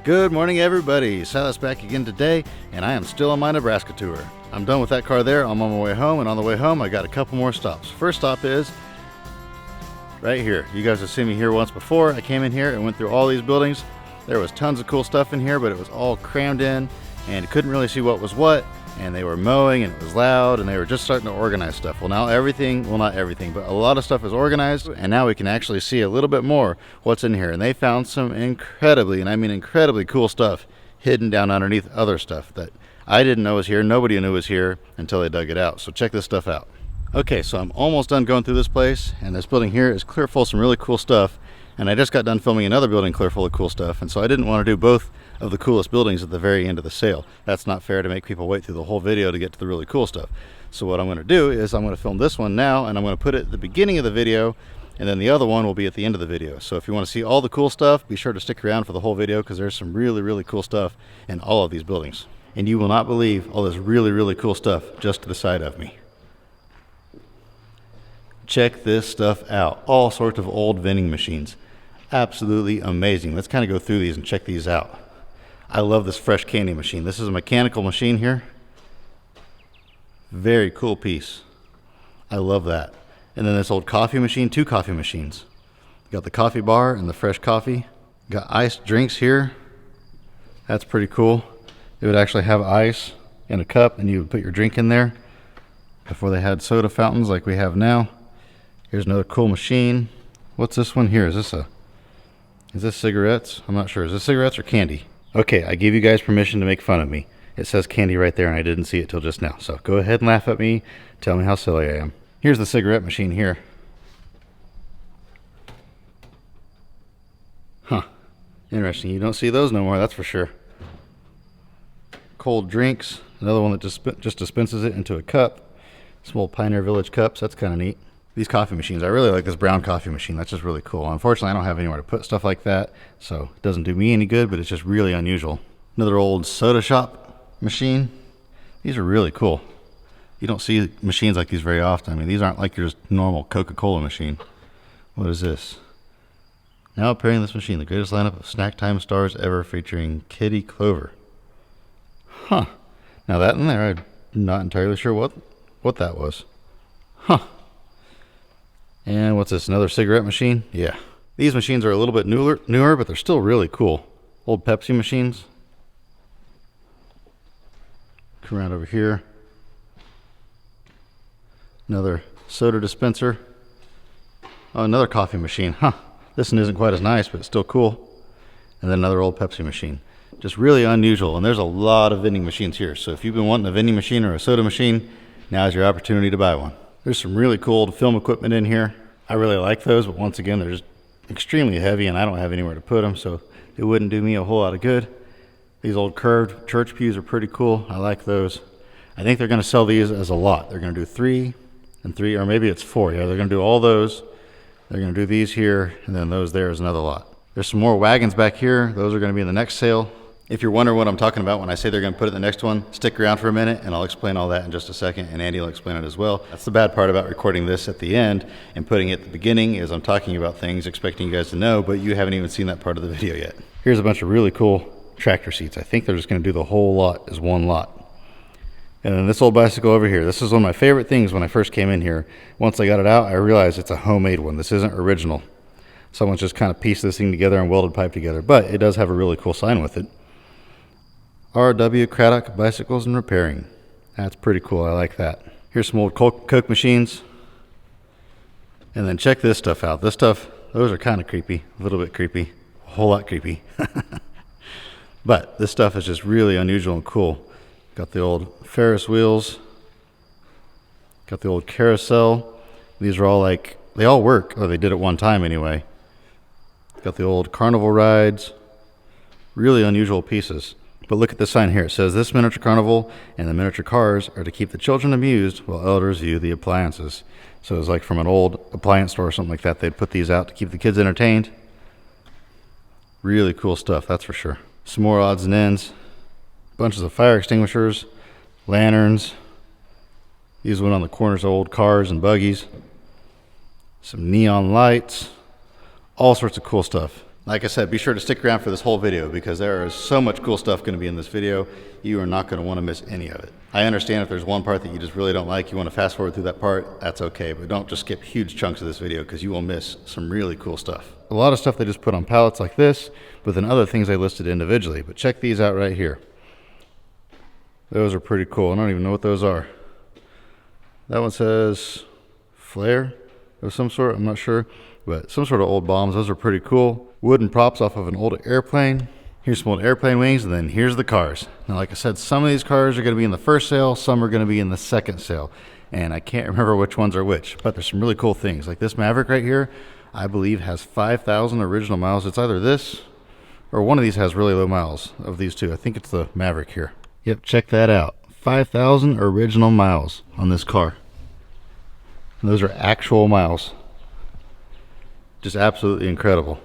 Good morning, everybody. Silas back again today, and I am still on my Nebraska tour. I'm done with that car there. I'm on my way home, and on the way home I got a couple more stops. First stop is right here. You guys have seen me here once before. I came in here and went through all these buildings. There was tons of cool stuff in here, but it was all crammed in and couldn't really see what was what, and they were mowing and it was loud, and they were just starting to organize stuff. Well, now everything, well, not everything, but a lot of stuff is organized, and now we can actually see a little bit more what's in here. And they found some incredibly, and I mean incredibly cool stuff hidden down underneath other stuff that I didn't know was here. Nobody knew was here until they dug it out. So check this stuff out. Okay, so I'm almost done going through this place, and this building here is clear full of some really cool stuff. And I just got done filming another building clear full of cool stuff, and so I didn't want to do both of the coolest buildings at the very end of the sale. That's not fair to make people wait through the whole video to get to the really cool stuff. So what I'm going to do is I'm going to film this one now, and I'm going to put it at the beginning of the video, and then the other one will be at the end of the video. So if you want to see all the cool stuff, be sure to stick around for the whole video, because there's some really cool stuff in all of these buildings. And you will not believe all this really cool stuff just to the side of me. Check this stuff out. All sorts of old vending machines. Absolutely amazing. Let's kind of go through these and check these out. I love this fresh candy machine. This is a mechanical machine here. Very cool piece. I love that. And then this old coffee machine, two coffee machines. Got the coffee bar and the fresh coffee. Got iced drinks here. That's pretty cool. It would actually have ice in a cup, and you would put your drink in there before they had soda fountains like we have now. Here's another cool machine. What's this one here? Is this cigarettes? I'm not sure. Is this cigarettes or candy? Okay, I gave you guys permission to make fun of me. It says candy right there, and I didn't see it till just now. So go ahead and laugh at me. Tell me how silly I am. Here's the cigarette machine here. Huh. Interesting. You don't see those no more, that's for sure. Cold drinks. Another one that just dispenses it into a cup. Small Pioneer Village cups. That's kind of neat. These coffee machines, I really like this brown coffee machine. That's just really cool. Unfortunately, I don't have anywhere to put stuff like that, so it doesn't do me any good, but it's just really unusual. Another old soda shop machine. These are really cool. You don't see machines like these very often. I mean, these aren't like your just normal Coca-Cola machine. What is this? Now appearing this machine, the greatest lineup of snack time stars ever, featuring Kitty Clover. Huh. Now that in there, I'm not entirely sure what that was. Huh. And what's this, another cigarette machine? Yeah. These machines are a little bit newer, but they're still really cool. Old Pepsi machines. Come around over here. Another soda dispenser. Oh, another coffee machine. Huh. This one isn't quite as nice, but it's still cool. And then another old Pepsi machine. Just really unusual. And there's a lot of vending machines here. So if you've been wanting a vending machine or a soda machine, now's your opportunity to buy one. There's some really cool old film equipment in here. I really like those, but once again, they're just extremely heavy, and I don't have anywhere to put them, so it wouldn't do me a whole lot of good. These old curved church pews are pretty cool. I like those. I think they're going to sell these as a lot. They're going to do 3 and 3, or maybe it's 4. Yeah, they're going to do all those. They're going to do these here, and then those there is another lot. There's some more wagons back here. Those are going to be in the next sale. If you're wondering what I'm talking about when I say they're going to put it in the next one, stick around for a minute and I'll explain all that in just a second, and Andy will explain it as well. That's the bad part about recording this at the end and putting it at the beginning, is I'm talking about things expecting you guys to know, but you haven't even seen that part of the video yet. Here's a bunch of really cool tractor seats. I think they're just going to do the whole lot as one lot. And then this old bicycle over here. This is one of my favorite things when I first came in here. Once I got it out, I realized it's a homemade one. This isn't original. Someone's just kind of pieced this thing together and welded pipe together, but it does have a really cool sign with it. R.W. Craddock Bicycles and Repairing. That's pretty cool. I like that. Here's some old Coke machines. And then check this stuff out. This stuff, those are kind of creepy. A little bit creepy. A whole lot creepy. But this stuff is just really unusual and cool. Got the old Ferris wheels. Got the old carousel. These are all like, they all work. Or they did at one time anyway. Got the old carnival rides. Really unusual pieces. But look at the sign here. It says, this miniature carnival and the miniature cars are to keep the children amused while elders view the appliances. So it's like from an old appliance store or something like that. They'd put these out to keep the kids entertained. Really cool stuff, that's for sure. Some more odds and ends. Bunches of fire extinguishers, lanterns. These went on the corners of old cars and buggies. Some neon lights. All sorts of cool stuff. Like I said, be sure to stick around for this whole video because there is so much cool stuff going to be in this video. You are not going to want to miss any of it. I understand if there's one part that you just really don't like, you want to fast forward through that part, that's okay. But don't just skip huge chunks of this video because you will miss some really cool stuff. A lot of stuff they just put on pallets like this, but then other things they listed individually. But check these out right here. Those are pretty cool. I don't even know what those are. That one says flare of some sort, I'm not sure. But some sort of old bombs, those are pretty cool. Wooden props off of an old airplane. Here's some old airplane wings, and then here's the cars. Now, like I said, some of these cars are gonna be in the first sale, some are gonna be in the second sale. And I can't remember which ones are which, but there's some really cool things. Like this Maverick right here, I believe has 5,000 original miles. It's either this, or one of these has really low miles of these two. I think it's the Maverick here. Yep, check that out. 5,000 original miles on this car. And those are actual miles. Just absolutely incredible.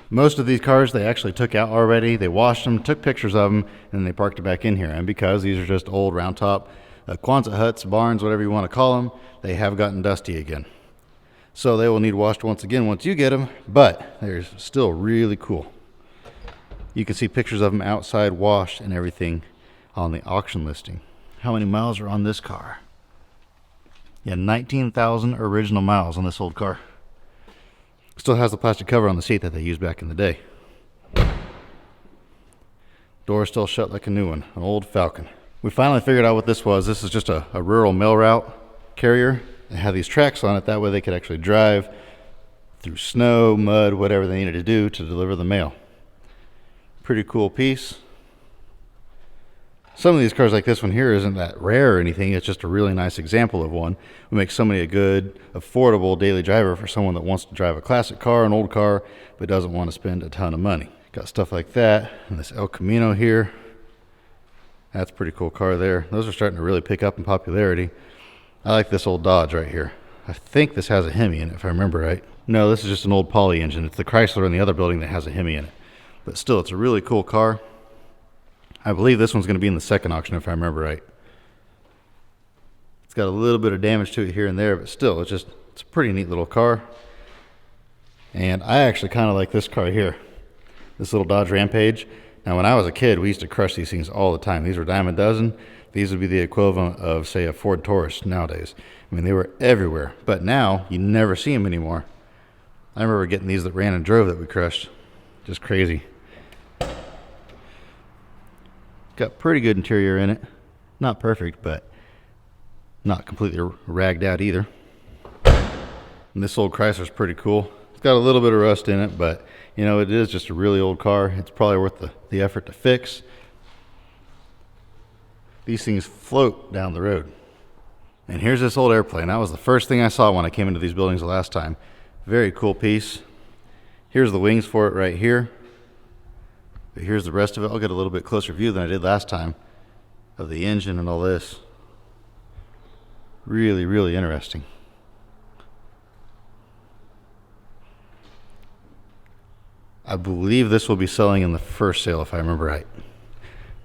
Most of these cars they actually took out already. They washed them, took pictures of them, and they parked it back in here. And because these are just old round top Quonset huts, barns, whatever you want to call them, they have gotten dusty again. So they will need washed once again once you get them, but they're still really cool. You can see pictures of them outside washed and everything on the auction listing. How many miles are on this car? Yeah, 19,000 original miles on this old car. Still has the plastic cover on the seat that they used back in the day. Door still shut like a new one, an old Falcon. We finally figured out what this was. This is just a rural mail route carrier. It had these tracks on it, that way they could actually drive through snow, mud, whatever they needed to do to deliver the mail. Pretty cool piece. Some of these cars like this one here isn't that rare or anything. It's just a really nice example of one. We make somebody a good, affordable daily driver for someone that wants to drive a classic car, an old car, but doesn't want to spend a ton of money. Got stuff like that. And this El Camino here. That's a pretty cool car there. Those are starting to really pick up in popularity. I like this old Dodge right here. I think this has a Hemi in it, if I remember right. No, this is just an old Poly engine. It's the Chrysler in the other building that has a Hemi in it. But still, it's a really cool car. I believe this one's going to be in the second auction, if I remember right. It's got a little bit of damage to it here and there, but still, it's a pretty neat little car. And I actually kind of like this car here, this little Dodge Rampage. Now, when I was a kid, we used to crush these things all the time. These were dime a dozen. These would be the equivalent of, say, a Ford Taurus nowadays. I mean, they were everywhere, but now you never see them anymore. I remember getting these that ran and drove that we crushed. Just crazy. Got pretty good interior in it. Not perfect, but not completely ragged out either. And this old Chrysler's pretty cool. It's got a little bit of rust in it, but you know, it is just a really old car. It's probably worth the effort to fix. These things float down the road. And here's this old airplane. That was the first thing I saw when I came into these buildings the last time. Very cool piece. Here's the wings for it right here. But here's the rest of it. I'll get a little bit closer view than I did last time of the engine and all this. Really, really interesting. I believe this will be selling in the first sale, if I remember right.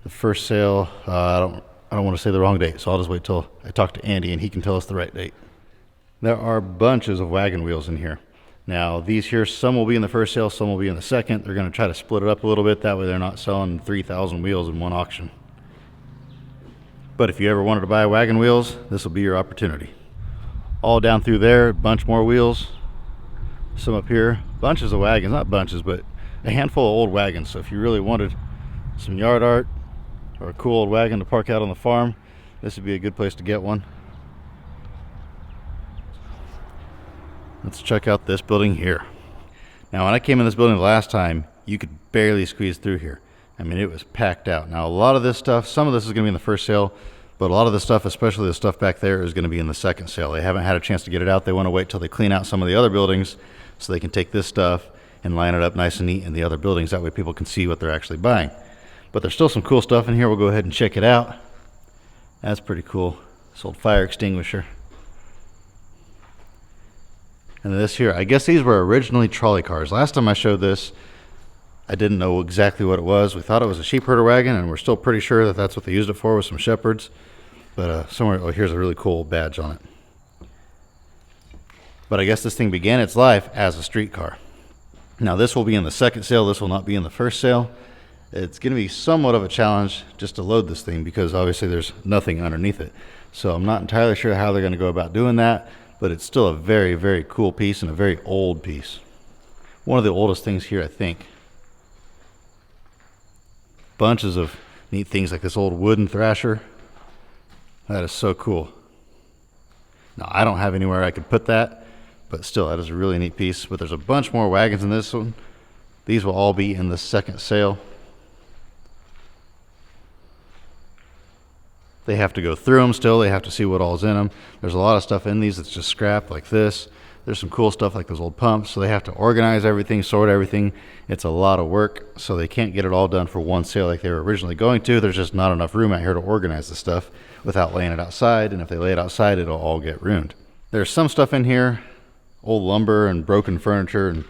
The first sale, I don't want to say the wrong date, so I'll just wait till I talk to Andy and he can tell us the right date. There are bunches of wagon wheels in here. Now, these here, some will be in the first sale, some will be in the second. They're going to try to split it up a little bit. That way they're not selling 3,000 wheels in one auction. But if you ever wanted to buy wagon wheels, this will be your opportunity. All down through there, a bunch more wheels. Some up here, bunches of wagons, not bunches, but a handful of old wagons. So if you really wanted some yard art or a cool old wagon to park out on the farm, this would be a good place to get one. Let's check out this building here. Now, when I came in this building the last time, you could barely squeeze through here. I mean, it was packed out. Now, a lot of this stuff, some of this is going to be in the first sale, but a lot of the stuff, especially the stuff back there, is going to be in the second sale. They haven't had a chance to get it out. They want to wait till they clean out some of the other buildings so they can take this stuff and line it up nice and neat in the other buildings. That way people can see what they're actually buying. But there's still some cool stuff in here. We'll go ahead and check it out. That's pretty cool. This old fire extinguisher. And this here, I guess these were originally trolley cars. Last time I showed this, I didn't know exactly what it was. We thought it was a sheep herder wagon, and we're still pretty sure that that's what they used it for, with some shepherds. But somewhere, oh, here's a really cool badge on it. But I guess this thing began its life as a street car. Now this will be in the second sale. This will not be in the first sale. It's going to be somewhat of a challenge just to load this thing because obviously there's nothing underneath it. So I'm not entirely sure how they're going to go about doing that, but it's still a very, very cool piece and a very old piece. One of the oldest things here, I think. Bunches of neat things like this old wooden thrasher. That is so cool. Now I don't have anywhere I could put that, but still that is a really neat piece. But there's a bunch more wagons in this one. These will all be in the second sale. They have to go through them still. They have to see what all's in them. There's a lot of stuff in these that's just scrap like this. There's some cool stuff like those old pumps. So they have to organize everything, sort everything. It's a lot of work. So they can't get it all done for one sale like they were originally going to. There's just not enough room out here to organize the stuff without laying it outside. And if they lay it outside, it'll all get ruined. There's some stuff in here, old lumber and broken furniture and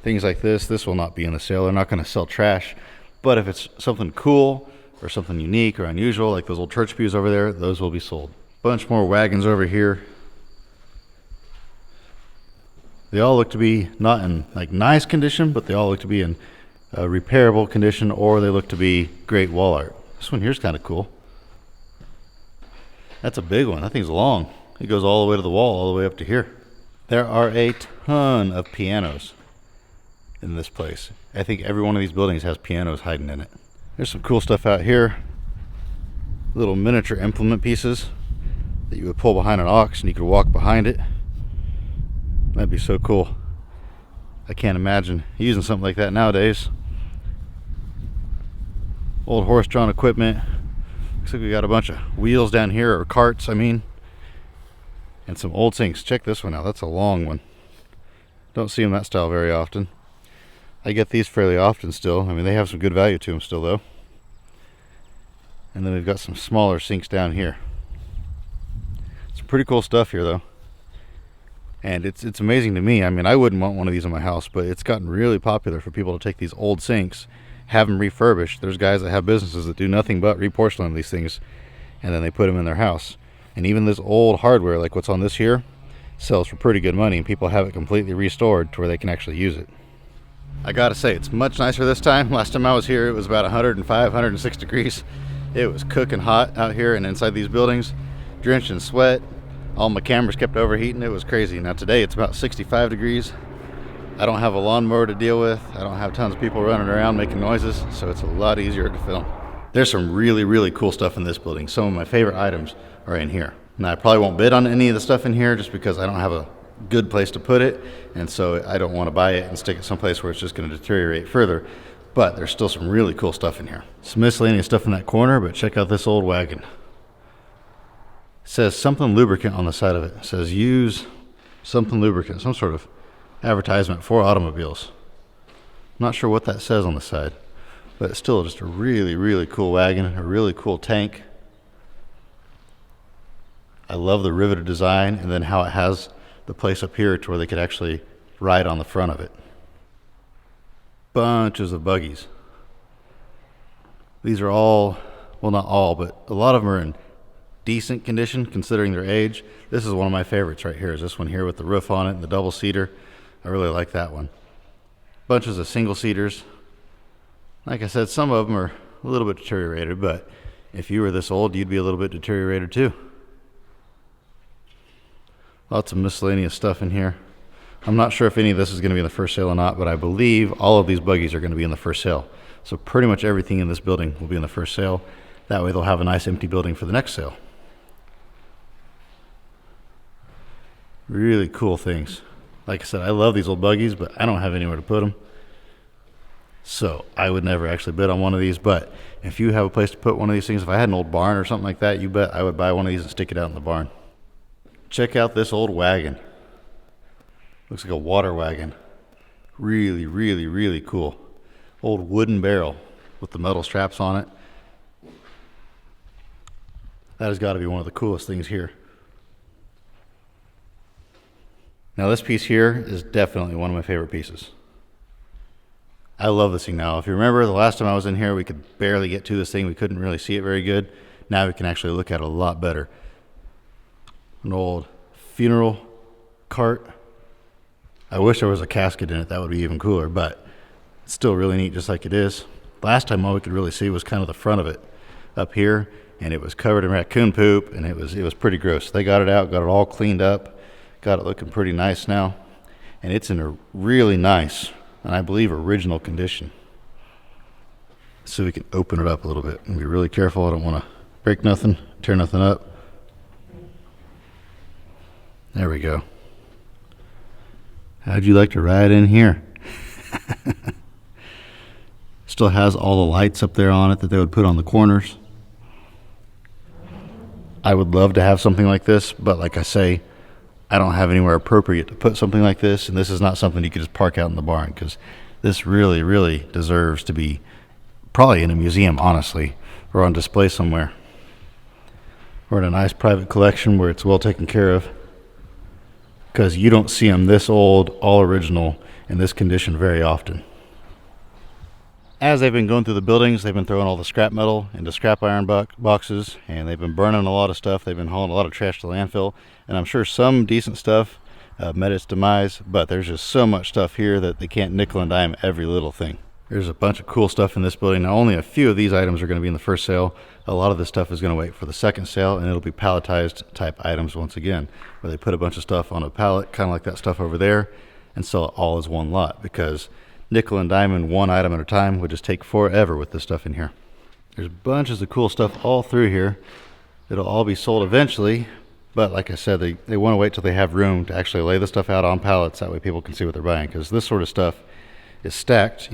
things like this. This will not be in the sale. They're not going to sell trash. But if it's something cool or something unique or unusual, like those old church pews over there, those will be sold. Bunch more wagons over here. They all look to be not in like nice condition, but they all look to be in repairable condition, or they look to be great wall art. This one here's kind of cool. That's a big one. That thing's long. It goes all the way to the wall, all the way up to here. There are a ton of pianos in this place. I think every one of these buildings has pianos hiding in it. There's some cool stuff out here. Little miniature implement pieces that you would pull behind an ox and you could walk behind it. That'd be so cool. I can't imagine using something like that nowadays. Old horse-drawn equipment. Looks like we got a bunch of wheels down here, or carts, I mean. And some old sinks. Check this one out. That's a long one. Don't see them that style very often. I get these fairly often still. I mean, they have some good value to them still, though. And then we've got some smaller sinks down here. Some pretty cool stuff here, though. And it's amazing to me. I mean, I wouldn't want one of these in my house, but it's gotten really popular for people to take these old sinks, have them refurbished. There's guys that have businesses that do nothing but reporcelain these things, and then they put them in their house. And even this old hardware, like what's on this here, sells for pretty good money, and people have it completely restored to where they can actually use it. I gotta say, it's much nicer this time. Last time I was here, it was about 105, 106 degrees. It was cooking hot out here and inside these buildings, drenched in sweat. All my cameras kept overheating. It was crazy. Now today it's about 65 degrees. I don't have a lawnmower to deal with. I don't have tons of people running around making noises, so it's a lot easier to film. There's some really, really cool stuff in this building. Some of my favorite items are in here. Now I probably won't bid on any of the stuff in here just because I don't have a good place to put it, and so I don't want to buy it and stick it someplace where it's just going to deteriorate further. But there's still some really cool stuff in here. Some miscellaneous stuff in that corner, but check out this old wagon. It says something lubricant on the side of it. It says use something lubricant, some sort of advertisement for automobiles. I'm not sure what that says on the side, but it's still just a really, really cool wagon, a really cool tank. I love the riveted design, and then how it has the place up here to where they could actually ride on the front of it. Bunches of buggies. These are all, well, not all, but a lot of them are in decent condition considering their age. This is one of my favorites right here, is this one here with the roof on it and the double seater. I really like that one. Bunches of single seaters. Like I said, some of them are a little bit deteriorated, but if you were this old, you'd be a little bit deteriorated too. Lots of miscellaneous stuff in here. I'm not sure if any of this is going to be in the first sale or not, but I believe all of these buggies are going to be in the first sale. So pretty much everything in this building will be in the first sale. That way they'll have a nice empty building for the next sale. Really cool things. Like I said, I love these old buggies, but I don't have anywhere to put them. So I would never actually bid on one of these, but if you have a place to put one of these things, if I had an old barn or something like that, you bet I would buy one of these and stick it out in the barn. Check out this old wagon. Looks like a water wagon. Really, really, really cool. Old wooden barrel with the metal straps on it. That has got to be one of the coolest things here. Now this piece here is definitely one of my favorite pieces. I love this thing now. If you remember the last time I was in here, we could barely get to this thing. We couldn't really see it very good. Now we can actually look at it a lot better. An old funeral cart. I wish there was a casket in it. That would be even cooler, but it's still really neat just like it is. Last time all we could really see was kind of the front of it up here, and it was covered in raccoon poop, and it was pretty gross. They got it out, got it all cleaned up, got it looking pretty nice now, and it's in a really nice, and I believe original condition. So we can open it up a little bit and be really careful. I don't want to break nothing, tear nothing up. There we go. How'd you like to ride in here? Still has all the lights up there on it that they would put on the corners. I would love to have something like this, but like I say, I don't have anywhere appropriate to put something like this, and this is not something you could just park out in the barn, because this really, really deserves to be probably in a museum, honestly, or on display somewhere, or in a nice private collection where it's well taken care of, because you don't see them this old, all original, in this condition very often. As they've been going through the buildings, they've been throwing all the scrap metal into scrap iron boxes, and they've been burning a lot of stuff. They've been hauling a lot of trash to the landfill, and I'm sure some decent stuff met its demise, but there's just so much stuff here that they can't nickel and dime every little thing. There's a bunch of cool stuff in this building. Now, only a few of these items are going to be in the first sale. A lot of this stuff is going to wait for the second sale, and it'll be palletized type items once again, where they put a bunch of stuff on a pallet, kind of like that stuff over there, and sell it all as one lot, because nickel and diamond one item at a time would just take forever with this stuff in here. There's bunches of cool stuff all through here. It'll all be sold eventually, but like I said, they want to wait till they have room to actually lay the stuff out on pallets. That way people can see what they're buying, because this sort of stuff is stacked,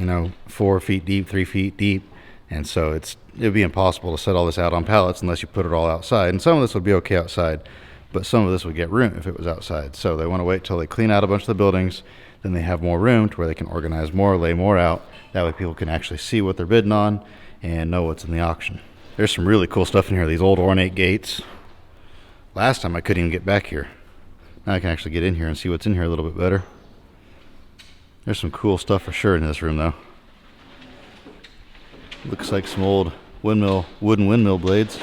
4 feet deep, 3 feet deep, and so it'd be impossible to set all this out on pallets unless you put it all outside. And some of this would be okay outside, but some of this would get ruined if it was outside. So they want to wait till they clean out a bunch of the buildings. Then they have more room to where they can organize more, lay more out. That way people can actually see what they're bidding on and know what's in the auction. There's some really cool stuff in here. These old ornate gates. Last time I couldn't even get back here. Now I can actually get in here and see what's in here a little bit better. There's some cool stuff for sure in this room though. Looks like some old wooden windmill blades.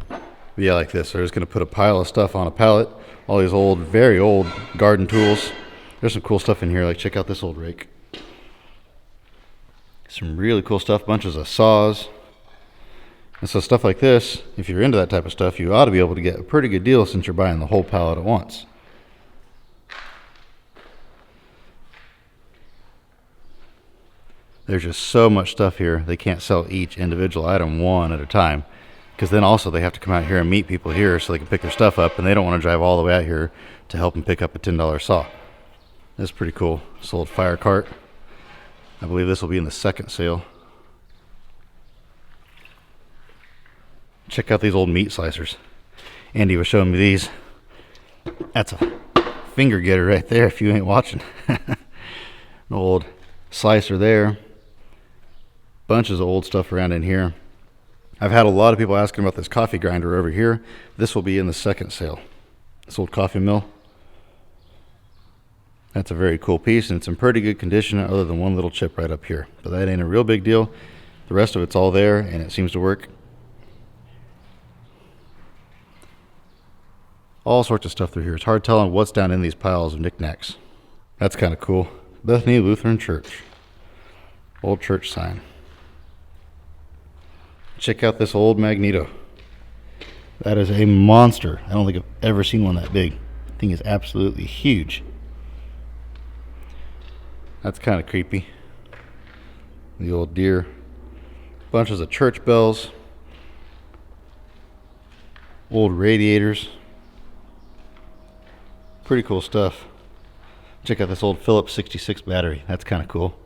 But yeah, like this. They're just going to put a pile of stuff on a pallet. All these old, very old garden tools. There's some cool stuff in here, like check out this old rake. Some really cool stuff, bunches of saws. And so stuff like this, if you're into that type of stuff, you ought to be able to get a pretty good deal since you're buying the whole pallet at once. There's just so much stuff here, they can't sell each individual item one at a time, because then also they have to come out here and meet people here so they can pick their stuff up, and they don't want to drive all the way out here to help them pick up a $10 saw. That's pretty cool. This old fire cart. I believe this will be in the second sale. Check out these old meat slicers. Andy was showing me these. That's a finger getter right there if you ain't watching. An old slicer there. Bunches of old stuff around in here. I've had a lot of people asking about this coffee grinder over here. This will be in the second sale. This old coffee mill. That's a very cool piece, and it's in pretty good condition other than one little chip right up here. But that ain't a real big deal. The rest of it's all there, and it seems to work. All sorts of stuff through here. It's hard telling what's down in these piles of knickknacks. That's kind of cool. Bethany Lutheran Church. Old church sign. Check out this old magneto. That is a monster. I don't think I've ever seen one that big. The thing is absolutely huge. That's kind of creepy. The old deer. Bunches of church bells. Old radiators. Pretty cool stuff. Check out this old Phillips 66 battery. That's kind of cool.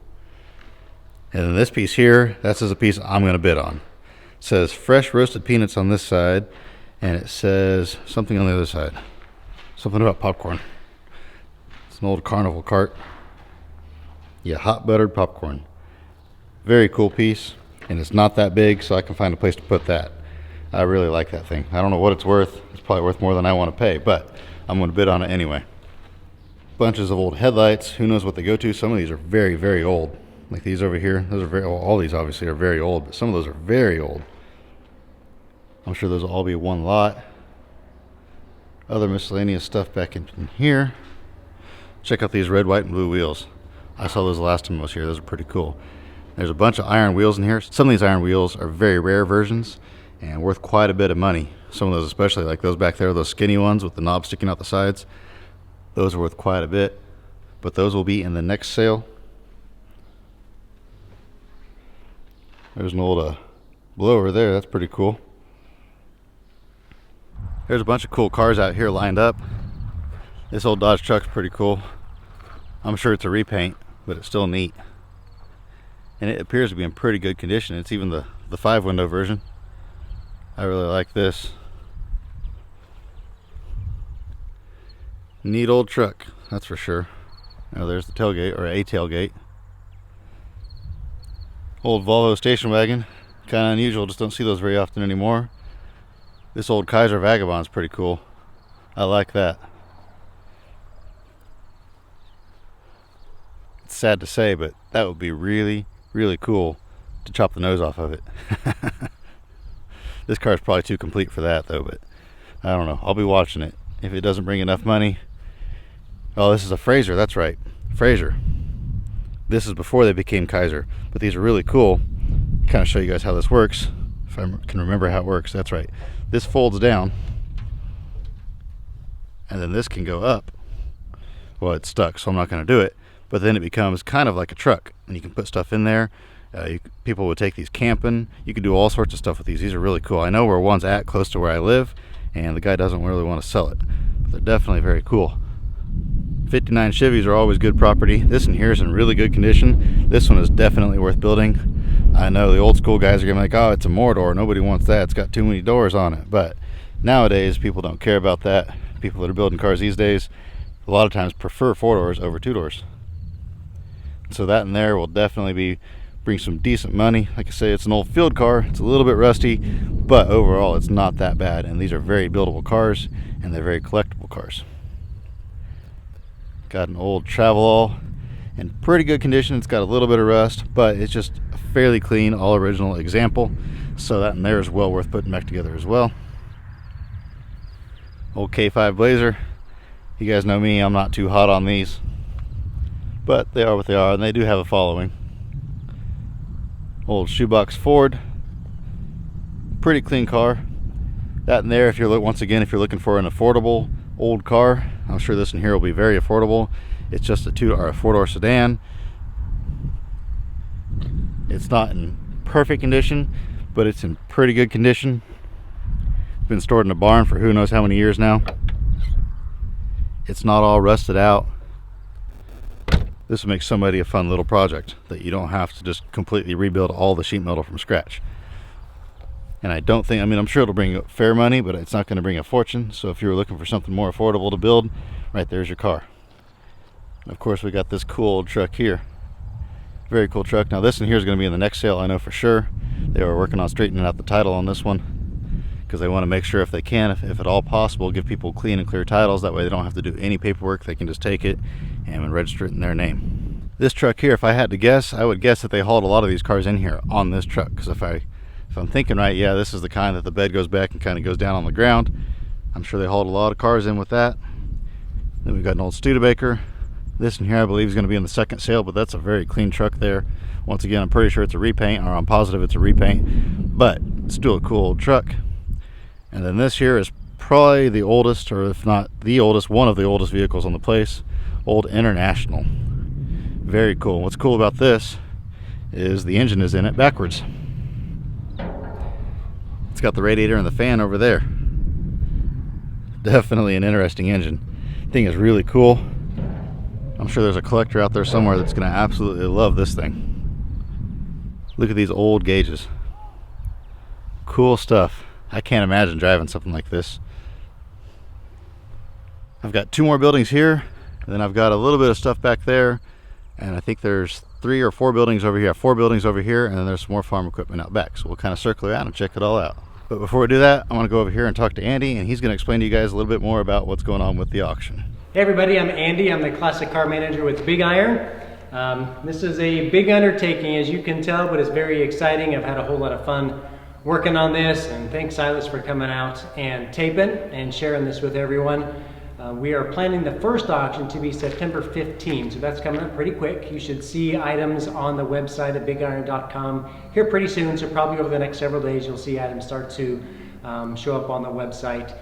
And then this piece here, this is a piece I'm going to bid on. It says fresh roasted peanuts on this side, and it says something on the other side. Something about popcorn. It's an old carnival cart. Yeah, hot buttered popcorn. Very cool piece, and it's not that big, so I can find a place to put that. I really like that thing. I don't know what it's worth. It's probably worth more than I want to pay, but I'm going to bid on it anyway. Bunches of old headlights. Who knows what they go to? Some of these are very, very old. Like these over here. Those are very old. All these obviously are very old, but some of those are very old. I'm sure those will all be one lot. Other miscellaneous stuff back in here. Check out these red, white, and blue wheels. I saw those last time I was here. Those are pretty cool. There's a bunch of iron wheels in here. Some of these iron wheels are very rare versions and worth quite a bit of money. Some of those especially, like those back there, those skinny ones with the knob sticking out the sides. Those are worth quite a bit. But those will be in the next sale. There's an old blower there. That's pretty cool. There's a bunch of cool cars out here lined up. This old Dodge truck's pretty cool. I'm sure it's a repaint, but it's still neat. And it appears to be in pretty good condition. It's even the 5-window version. I really like this. Neat old truck, that's for sure. Now there's the tailgate, or a tailgate. Old Volvo station wagon. Kind of unusual, just don't see those very often anymore. This old Kaiser Vagabond's pretty cool. I like that. It's sad to say, but that would be really, really cool to chop the nose off of it. This car is probably too complete for that though, but I don't know. I'll be watching it. If it doesn't bring enough money. Oh, this is a Fraser, that's right. Fraser. This is before they became Kaiser, but these are really cool. Kind of show you guys how this works. If I can remember how it works, that's right. This folds down, and then this can go up. Well, it's stuck, so I'm not going to do it. But then it becomes kind of like a truck, and you can put stuff in there. People would take these camping. You can do all sorts of stuff with these. These are really cool. I know where one's at close to where I live, and the guy doesn't really want to sell it. But they're definitely very cool. 59 Chevys are always good property. This one here is in really good condition. This one is definitely worth building. I know the old school guys are gonna be like, oh, it's a Mordor, nobody wants that, it's got too many doors on it. But nowadays people don't care about that. People that are building cars these days a lot of times prefer 4 doors over 2 doors. So that in there will definitely bring some decent money. Like I say, it's an old field car, it's a little bit rusty, but overall it's not that bad. And these are very buildable cars, and they're very collectible cars. Got an old Travelall in pretty good condition. It's got a little bit of rust, but it's just a fairly clean, all original example. So that in there is well worth putting back together as well. Old K5 Blazer. You guys know me, I'm not too hot on these, but they are what they are, and they do have a following. Old shoebox Ford. Pretty clean car. That in there, if you're once again, if you're looking for an affordable old car, I'm sure this one here will be very affordable. It's just a 4-door sedan. It's not in perfect condition, but it's in pretty good condition. It's been stored in a barn for who knows how many years now. It's not all rusted out. This will make somebody a fun little project that you don't have to just completely rebuild all the sheet metal from scratch. And I don't think, I mean, I'm sure it'll bring fair money, but it's not going to bring a fortune. So if you're looking for something more affordable to build, right there's your car. And of course, we got this cool old truck here. Very cool truck. Now this one here is going to be in the next sale, I know for sure. They were working on straightening out the title on this one, because they want to make sure if they can, if at all possible, give people clean and clear titles. That way they don't have to do any paperwork. They can just take it and register it in their name. This truck here, if I had to guess, I would guess that they hauled a lot of these cars in here on this truck, because if I'm thinking right, yeah, this is the kind that the bed goes back and kind of goes down on the ground. I'm sure they hauled a lot of cars in with that. Then we've got an old Studebaker. This one here I believe is going to be in the second sale, but that's a very clean truck there. Once again, I'm pretty sure it's a repaint, or I'm positive it's a repaint, but it's still a cool old truck. And then this here is probably the oldest, or if not the oldest, one of the oldest vehicles on the place. Old International. Very cool. What's cool about this is the engine is in it backwards. It's got the radiator and the fan over there. Definitely an interesting engine. Thing is really cool. I'm sure there's a collector out there somewhere that's going to absolutely love this thing. Look at these old gauges. Cool stuff. I can't imagine driving something like this. I've got 2 more buildings here, and then I've got a little bit of stuff back there, and I think there's 3 or 4 buildings over here. 4 buildings over here, and then there's some more farm equipment out back. So we'll kind of circle around and check it all out. But before we do that, I want to go over here and talk to Andy, and he's going to explain to you guys a little bit more about what's going on with the auction. Hey everybody, I'm Andy. I'm the classic car manager with Big Iron. This is a big undertaking, as you can tell, but it's very exciting. I've had a whole lot of fun working on this, and thanks Silas for coming out and taping and sharing this with everyone. We are planning the first auction to be September 15th, so that's coming up pretty quick. You should see items on the website at bigiron.com here pretty soon, so probably over the next several days you'll see items start to show up on the website.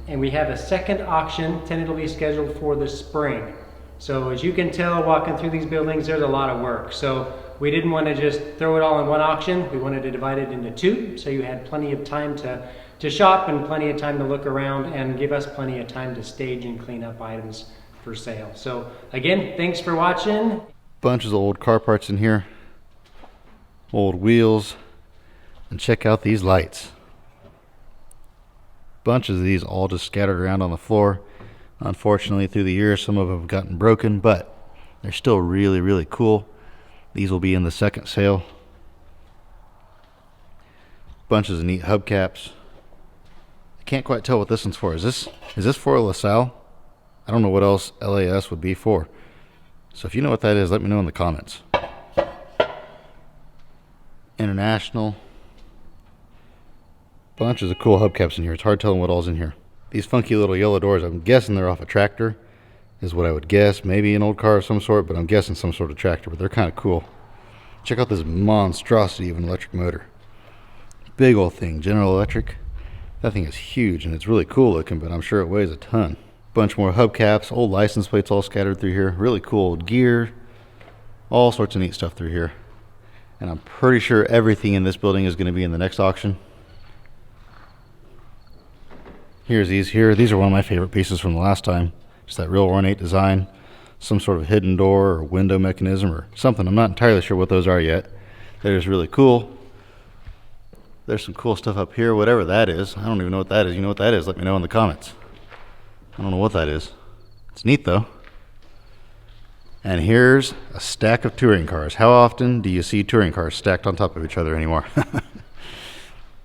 And we have a second auction tentatively scheduled for the spring. So as you can tell walking through these buildings, there's a lot of work. So we didn't want to just throw it all in one auction. We wanted to divide it into two, so you had plenty of time to shop and plenty of time to look around and give us plenty of time to stage and clean up items for sale. So again, thanks for watching. Bunches of old car parts in here, old wheels, and check out these lights. Bunches of these all just scattered around on the floor. Unfortunately, through the years, some of them have gotten broken, but they're still really, really cool. These will be in the second sale. Bunches of neat hubcaps. I can't quite tell what this one's for. Is this for LaSalle? I don't know what else LAS would be for. So if you know what that is, let me know in the comments. International. Bunches of cool hubcaps in here. It's hard telling what all's in here. These funky little yellow doors, I'm guessing they're off a tractor, is what I would guess. Maybe an old car of some sort, but I'm guessing some sort of tractor, but they're kind of cool. Check out this monstrosity of an electric motor. Big old thing, General Electric. That thing is huge, and it's really cool looking, but I'm sure it weighs a ton. Bunch more hubcaps, old license plates all scattered through here. Really cool old gear. All sorts of neat stuff through here. And I'm pretty sure everything in this building is going to be in the next auction. Here's these here. These are one of my favorite pieces from the last time. Just that real ornate design. Some sort of hidden door or window mechanism or something. I'm not entirely sure what those are yet. They're just really cool. There's some cool stuff up here, whatever that is. I don't even know what that is. You know what that is? Let me know in the comments. I don't know what that is. It's neat though. And here's a stack of touring cars. How often do you see touring cars stacked on top of each other anymore?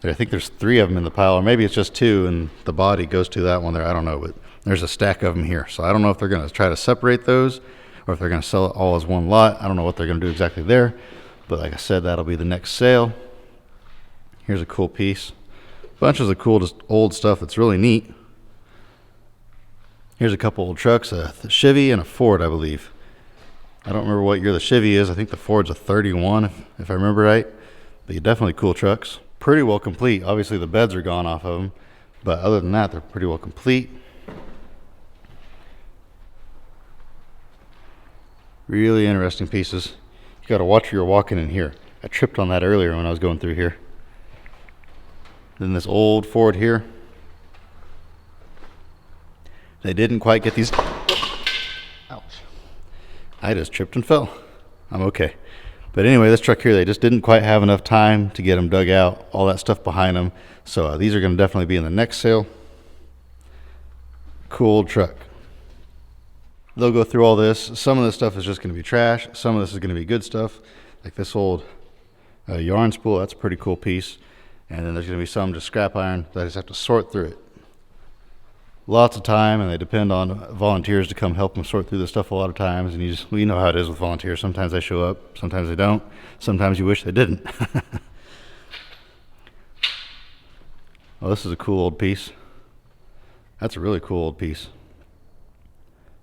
I think there's 3 of them in the pile, or maybe it's just 2 and the body goes to that one there. I don't know, but there's a stack of them here. So I don't know if they're going to try to separate those or if they're going to sell it all as one lot. I don't know what they're going to do exactly there. But like I said, that'll be the next sale. Here's a cool piece. Bunches of cool, just old stuff that's really neat. Here's a couple old trucks, a Chevy and a Ford, I believe. I don't remember what year the Chevy is. I think the Ford's a 31, if I remember right. But definitely cool trucks. Pretty well complete. Obviously the beds are gone off of them, but other than that, they're pretty well complete. Really interesting pieces. You got to watch where you're walking in here. I tripped on that earlier when I was going through here. Then this old Ford here. They didn't quite get these. Ouch. I just tripped and fell. I'm okay. But anyway, this truck here, they just didn't quite have enough time to get them dug out, all that stuff behind them. So these are going to definitely be in the next sale. Cool old truck. They'll go through all this. Some of this stuff is just going to be trash. Some of this is going to be good stuff. Like this old yarn spool, that's a pretty cool piece. And then there's going to be some just scrap iron that I just have to sort through it. Lots of time, and they depend on volunteers to come help them sort through this stuff a lot of times. And you know how it is with volunteers. Sometimes they show up, sometimes they don't. Sometimes you wish they didn't. Well, this is a cool old piece. That's a really cool old piece.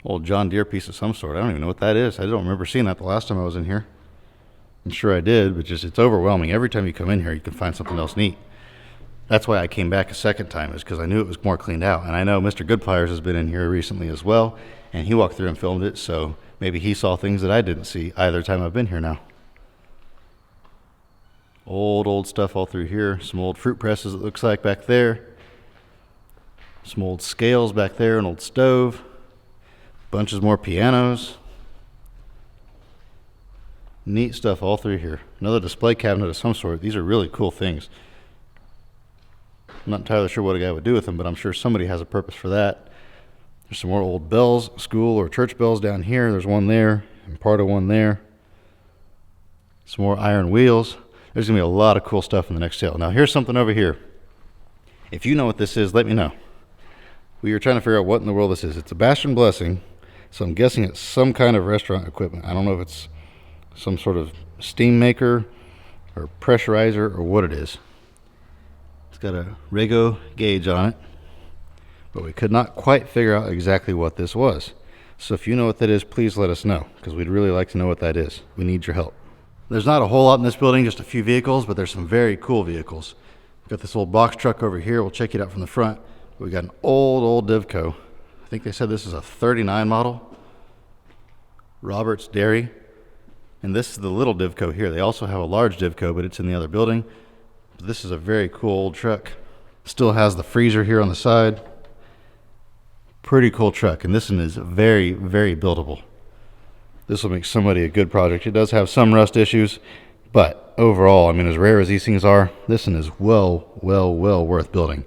Old John Deere piece of some sort. I don't even know what that is. I don't remember seeing that the last time I was in here. I'm sure I did, but it's overwhelming. Every time you come in here, you can find something else neat. That's why I came back a second time, is because I knew it was more cleaned out. And I know Mr. Goodpliers has been in here recently as well, and he walked through and filmed it, so maybe he saw things that I didn't see either time I've been here now. Old stuff all through here. Some old fruit presses, it looks like, back there. Some old scales back there, an old stove. Bunches more pianos. Neat stuff all through here. Another display cabinet of some sort. These are really cool things. I'm not entirely sure what a guy would do with them, but I'm sure somebody has a purpose for that. There's some more old bells, school or church bells down here. There's one there and part of one there. Some more iron wheels. There's going to be a lot of cool stuff in the next sale. Now here's something over here. If you know what this is, let me know. We are trying to figure out what in the world this is. It's a Bastion Blessing, so I'm guessing it's some kind of restaurant equipment. I don't know if it's some sort of steam maker or pressurizer or what it is. It's got a Rego gauge on it, but we could not quite figure out exactly what this was. So if you know what that is, please let us know, because we'd really like to know what that is. We need your help. There's not a whole lot in this building, just a few vehicles, but there's some very cool vehicles. We've got this old box truck over here. We'll check it out from the front. We got an old Divco. I think they said this is a 39 model. Robert's Dairy. And this is the little Divco here. They also have a large Divco, but it's in the other building. But this is a very cool old truck. Still has the freezer here on the side. Pretty cool truck, and this one is very, very buildable. This will make somebody a good project. It does have some rust issues, but overall, I mean, as rare as these things are, this one is well worth building.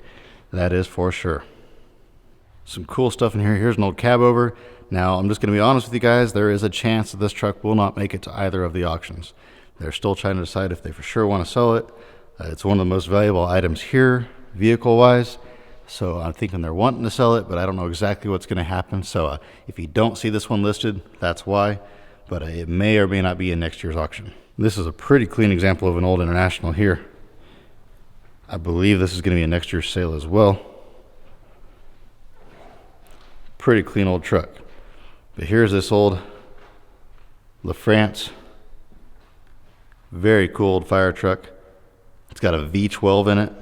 That is for sure. Some cool stuff in here. Here's an old cab over. Now, I'm just going to be honest with you guys. There is a chance that this truck will not make it to either of the auctions. They're still trying to decide if they for sure want to sell it. It's one of the most valuable items here, vehicle-wise. So I'm thinking they're wanting to sell it, but I don't know exactly what's going to happen. So if you don't see this one listed, that's why. But it may or may not be in next year's auction. This is a pretty clean example of an old International here. I believe this is going to be a next year's sale as well. Pretty clean old truck. But here's this old LaFrance. Very cool old fire truck. It's got a V12 in it.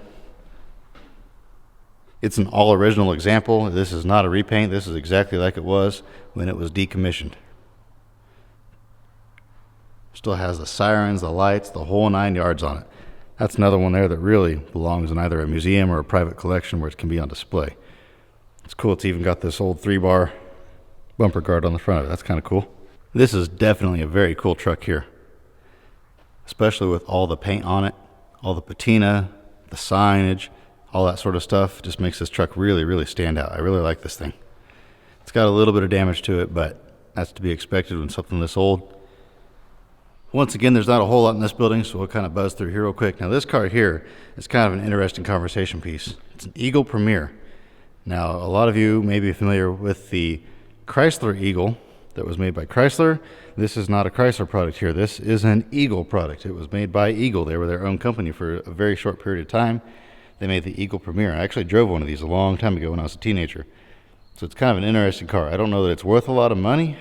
It's an all original example. This is not a repaint. This is exactly like it was when it was decommissioned. Still has the sirens, the lights, the whole 9 yards on it. That's another one there that really belongs in either a museum or a private collection where it can be on display. It's cool. It's even got this old 3-bar bumper guard on the front of it. That's kind of cool. This is definitely a very cool truck here, especially with all the paint on it, all the patina, the signage, all that sort of stuff. Just makes this truck really stand out. I really like this thing. It's got a little bit of damage to it, but that's to be expected when something this old. Once again, there's not a whole lot in this building, so we'll kind of buzz through here real quick. Now, this car here is kind of an interesting conversation piece. It's an Eagle Premier. Now, a lot of you may be familiar with the Chrysler Eagle that was made by Chrysler. This is not a Chrysler product here. This is an Eagle product. It was made by Eagle. They were their own company for a very short period of time. They made the Eagle Premier. I actually drove one of these a long time ago when I was a teenager. So it's kind of an interesting car. I don't know that it's worth a lot of money,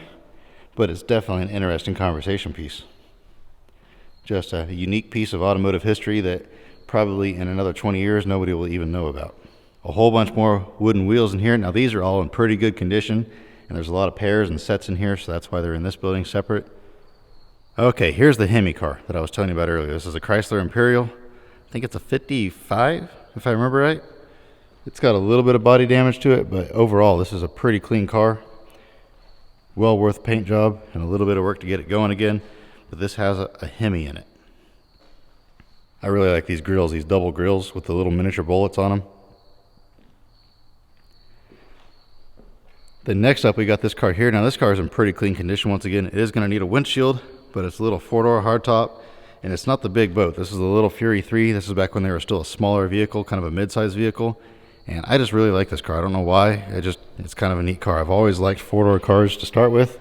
but it's definitely an interesting conversation piece. Just a unique piece of automotive history that probably in another 20 years nobody will even know about. A whole bunch more wooden wheels in here. Now these are all in pretty good condition, and there's a lot of pairs and sets in here, so that's why they're in this building separate. Okay, here's the Hemi car that I was telling you about earlier. This is a Chrysler Imperial. I think it's a 55, if I remember right. It's got a little bit of body damage to it, but overall this is a pretty clean car. Well worth paint job and a little bit of work to get it going again. But this has a Hemi in it. I really like these grills, these double grills with the little miniature bullets on them. Then next up, we got this car here. Now this car is in pretty clean condition. Once again, it is going to need a windshield, but it's a little 4-door hardtop, and it's not the big boat. This is the little Fury 3. This is back when they were still a smaller vehicle, kind of a mid-sized vehicle. And I just really like this car. I don't know why. It's kind of a neat car. I've always liked 4-door cars to start with,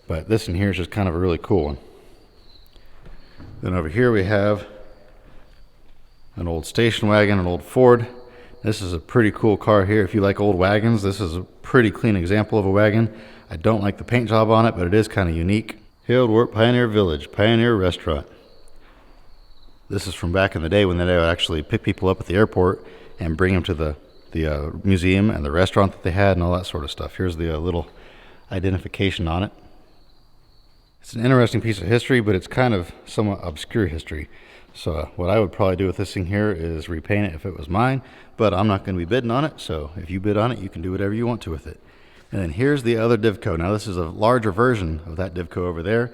but this in here is just kind of a really cool one. Then over here we have an old station wagon, an old Ford. This is a pretty cool car here. If you like old wagons, this is a pretty clean example of a wagon. I don't like the paint job on it, but it is kind of unique. Hildwart Pioneer Village, Pioneer Restaurant. This is from back in the day when they would actually pick people up at the airport and bring them to the museum and the restaurant that they had and all that sort of stuff. Here's the little identification on it. It's an interesting piece of history, but it's kind of somewhat obscure history. So what I would probably do with this thing here is repaint it if it was mine, but I'm not going to be bidding on it. So if you bid on it, you can do whatever you want to with it. And then here's the other Divco. Now this is a larger version of that Divco over there.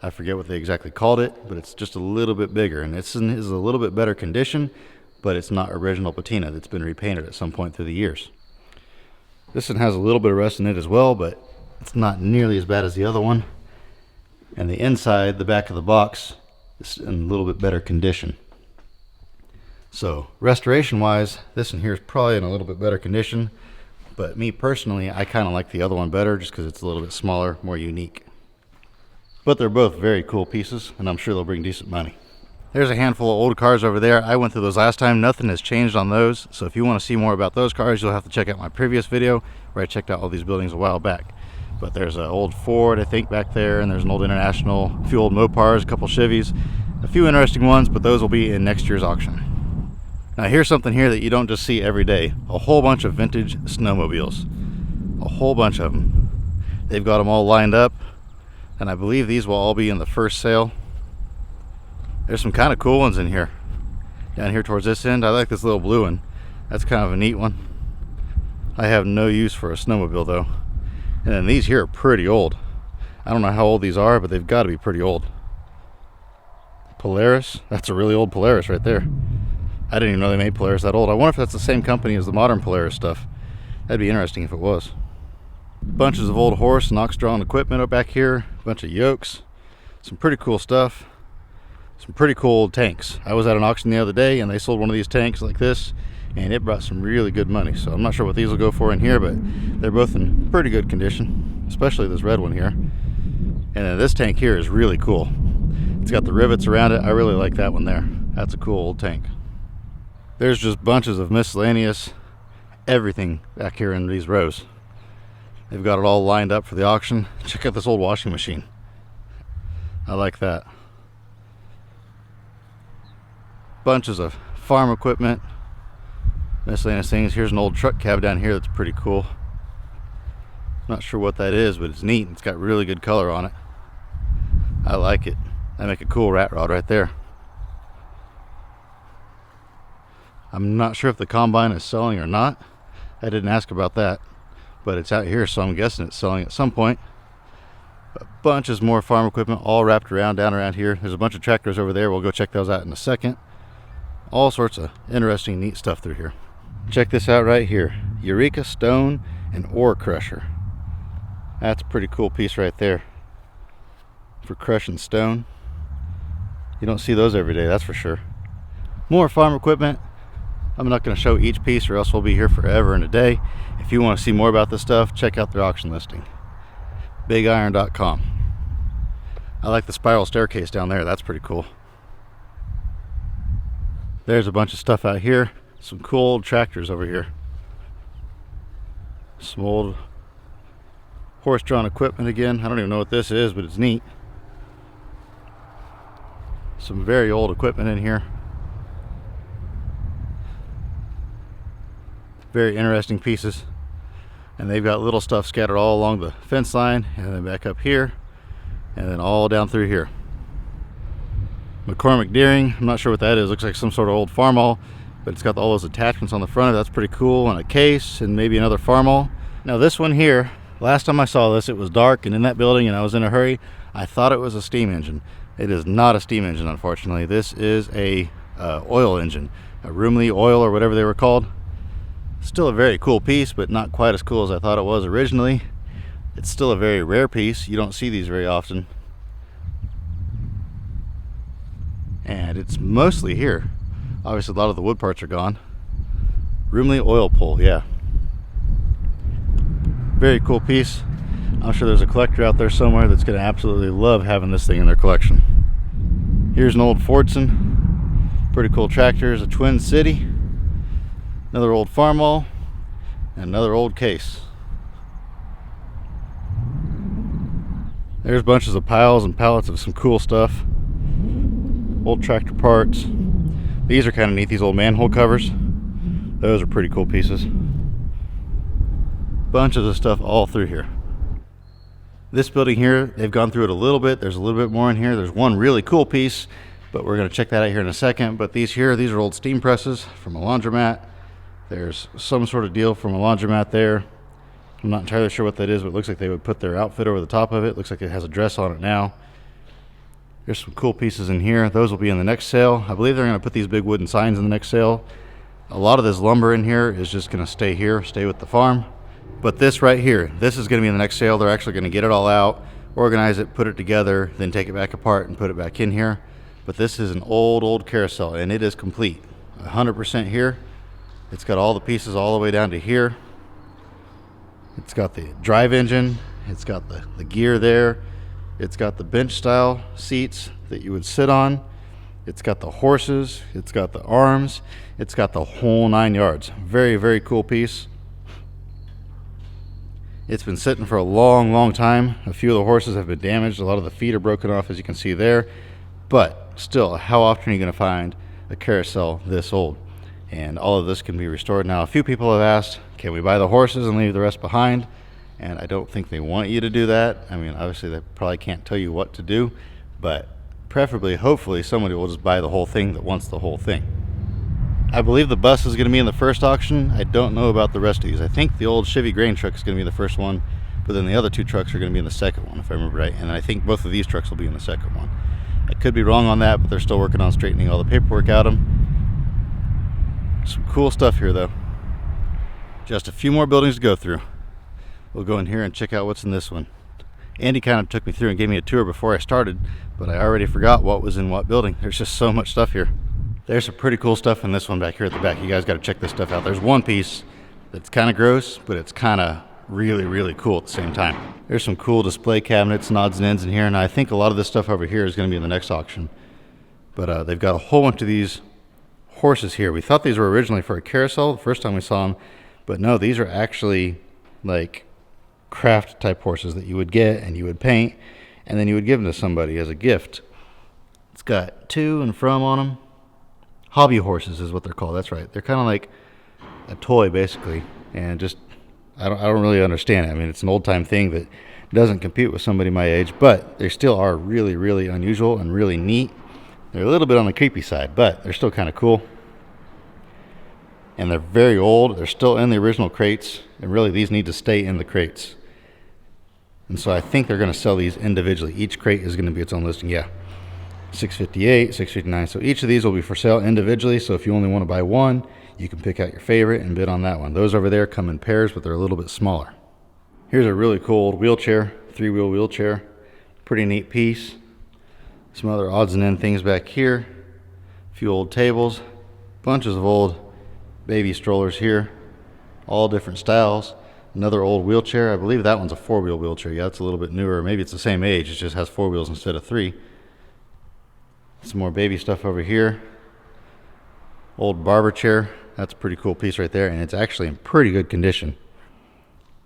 I forget what they exactly called it, but it's just a little bit bigger. And this is a little bit better condition, but it's not original patina. That's been repainted at some point through the years. This one has a little bit of rust in it as well, but it's not nearly as bad as the other one. And the inside, the back of the box, is in a little bit better condition. So restoration wise, this one here is probably in a little bit better condition, but me personally, I kind of like the other one better just because it's a little bit smaller, more unique. But they're both very cool pieces, and I'm sure they'll bring decent money. There's a handful of old cars over there. I went through those last time. Nothing has changed on those. So if you want to see more about those cars, you'll have to check out my previous video where I checked out all these buildings a while back. But there's an old Ford, I think, back there, and there's an old International, a few old Mopars, a couple Chevys, a few interesting ones, but those will be in next year's auction. Now here's something here that you don't just see every day. A whole bunch of vintage snowmobiles. A whole bunch of them. They've got them all lined up, and I believe these will all be in the first sale. There's some kind of cool ones in here. Down here towards this end, I like this little blue one. That's kind of a neat one. I have no use for a snowmobile though. And then these here are pretty old. I don't know how old these are, but they've got to be pretty old. Polaris, that's a really old Polaris right there. I didn't even know they made Polaris that old. I wonder if that's the same company as the modern Polaris stuff. That'd be interesting if it was. Bunches of old horse and ox-drawn equipment up back here. A bunch of yokes. Some pretty cool stuff. Some pretty cool old tanks. I was at an auction the other day and they sold one of these tanks like this, and it brought some really good money. So I'm not sure what these will go for in here, but they're both in pretty good condition, especially this red one here. And then this tank here is really cool. It's got the rivets around it. I really like that one there. That's a cool old tank. There's just bunches of miscellaneous everything back here in these rows. They've got it all lined up for the auction. Check out this old washing machine. I like that. Bunches of farm equipment, miscellaneous things. Here's an old truck cab down here that's pretty cool. Not sure what that is, but it's neat. It's got really good color on it. I like it. I make a cool rat rod right there. I'm not sure if the combine is selling or not. I didn't ask about that, but it's out here, so I'm guessing it's selling at some point. A bunch of more farm equipment all wrapped around down around here. There's a bunch of tractors over there. We'll go check those out in a second. All sorts of interesting, neat stuff through here. Check this out right here. Eureka Stone and Ore Crusher. That's a pretty cool piece right there for crushing stone. You don't see those every day, that's for sure. More farm equipment. I'm not going to show each piece or else we'll be here forever and a day. If you want to see more about this stuff, check out their auction listing. BigIron.com. I like the spiral staircase down there. That's pretty cool. There's a bunch of stuff out here. Some cool old tractors over here. Some old horse-drawn equipment again. I don't even know what this is, but it's neat. Some very old equipment in here. Very interesting pieces. And they've got little stuff scattered all along the fence line, and then back up here, and then all down through here. McCormick Deering, I'm not sure what that is. Looks like some sort of old farmall, but it's got all those attachments on the front of it. That's pretty cool. And a case and maybe another farmall. Now this one here, last time I saw this, it was dark and in that building and I was in a hurry. I thought it was a steam engine. It is not a steam engine, unfortunately. This is a oil engine, a Rumley oil or whatever they were called. Still a very cool piece, but not quite as cool as I thought it was originally. It's still a very rare piece. You don't see these very often. And it's mostly here. Obviously a lot of the wood parts are gone. Rumley oil pull, yeah. Very cool piece. I'm sure there's a collector out there somewhere that's going to absolutely love having this thing in their collection. Here's an old Fordson. Pretty cool tractors, a Twin City. Another old farmall. And another old case. There's bunches of piles and pallets of some cool stuff. Old tractor parts. These are kind of neat, these old manhole covers. Those are pretty cool pieces. Bunches of stuff all through here. This building here, they've gone through it a little bit. There's a little bit more in here. There's one really cool piece, but we're going to check that out here in a second. But these here, these are old steam presses from a laundromat. There's some sort of deal from a laundromat there. I'm not entirely sure what that is, but it looks like they would put their outfit over the top of it. Looks like it has a dress on it now. There's some cool pieces in here. Those will be in the next sale. I believe they're going to put these big wooden signs in the next sale. A lot of this lumber in here is just going to stay here, stay with the farm. But this right here, this is going to be in the next sale. They're actually going to get it all out, organize it, put it together, then take it back apart and put it back in here. But this is an old carousel, and it is complete. 100% here. It's got all the pieces all the way down to here. It's got the drive engine. It's got the gear there. It's got the bench style seats that you would sit on. It's got the horses, it's got the arms, it's got the whole 9 yards. Very, very cool piece. It's been sitting for a long, long time. A few of the horses have been damaged. A lot of the feet are broken off, as you can see there. But still, how often are you going to find a carousel this old? And all of this can be restored. Now, a few people have asked, can we buy the horses and leave the rest behind? And I don't think they want you to do that. I mean, obviously, they probably can't tell you what to do. But preferably, hopefully, somebody will just buy the whole thing that wants the whole thing. I believe the bus is going to be in the first auction. I don't know about the rest of these. I think the old Chevy grain truck is going to be the first one, but then the other 2 trucks are going to be in the second one, if I remember right. And I think both of these trucks will be in the second one. I could be wrong on that, but they're still working on straightening all the paperwork out of them. Some cool stuff here, though. Just a few more buildings to go through. We'll go in here and check out what's in this one. Andy kind of took me through and gave me a tour before I started, but I already forgot what was in what building. There's just so much stuff here. There's some pretty cool stuff in this one back here at the back. You guys got to check this stuff out. There's one piece that's kind of gross, but it's kind of really, really cool at the same time. There's some cool display cabinets and odds and ends in here, and I think a lot of this stuff over here is going to be in the next auction. But they've got a whole bunch of these horses here. We thought these were originally for a carousel the first time we saw them, but no, these are actually like craft type horses that you would get and you would paint, and then you would give them to somebody as a gift. It's got to and from on them. Hobby horses is what they're called. That's right. They're kind of like a toy, basically, and just I don't really understand it. I mean, it's an old time thing that doesn't compete with somebody my age, but they still are really, really unusual and really neat. They're a little bit on the creepy side, but they're still kind of cool. And they're very old. They're still in the original crates, and really these need to stay in the crates. And so I think they're going to sell these individually. Each crate is going to be its own listing. Yeah. 658, 659. So each of these will be for sale individually. So if you only want to buy one, you can pick out your favorite and bid on that one. Those over there come in pairs, but they're a little bit smaller. Here's a really cool old wheelchair, 3-wheel wheelchair. Pretty neat piece. Some other odds and end things back here. A few old tables. Bunches of old baby strollers here. All different styles. Another old wheelchair. I believe that one's a 4-wheel wheelchair. Yeah, it's a little bit newer. Maybe it's the same age. It just has 4 wheels instead of 3. Some more baby stuff over here. Old barber chair. That's a pretty cool piece right there, and it's actually in pretty good condition.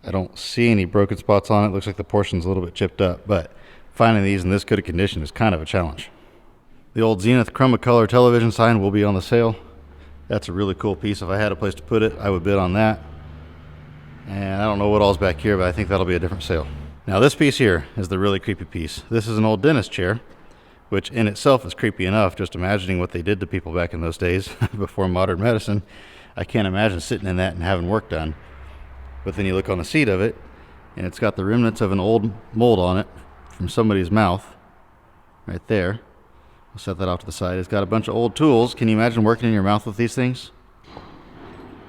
I don't see any broken spots on it. Looks like the portion's a little bit chipped up, but finding these in this good a condition is kind of a challenge. The old Zenith Chroma Color television sign will be on the sale. That's a really cool piece. If I had a place to put it, I would bid on that. And I don't know what all's back here, but I think that'll be a different sale. Now this piece here is the really creepy piece. This is an old dentist chair, which in itself is creepy enough, just imagining what they did to people back in those days before modern medicine. I can't imagine sitting in that and having work done. But then you look on the seat of it, and it's got the remnants of an old mold on it from somebody's mouth right there. We'll set that off to the side. It's got a bunch of old tools. Can you imagine working in your mouth with these things?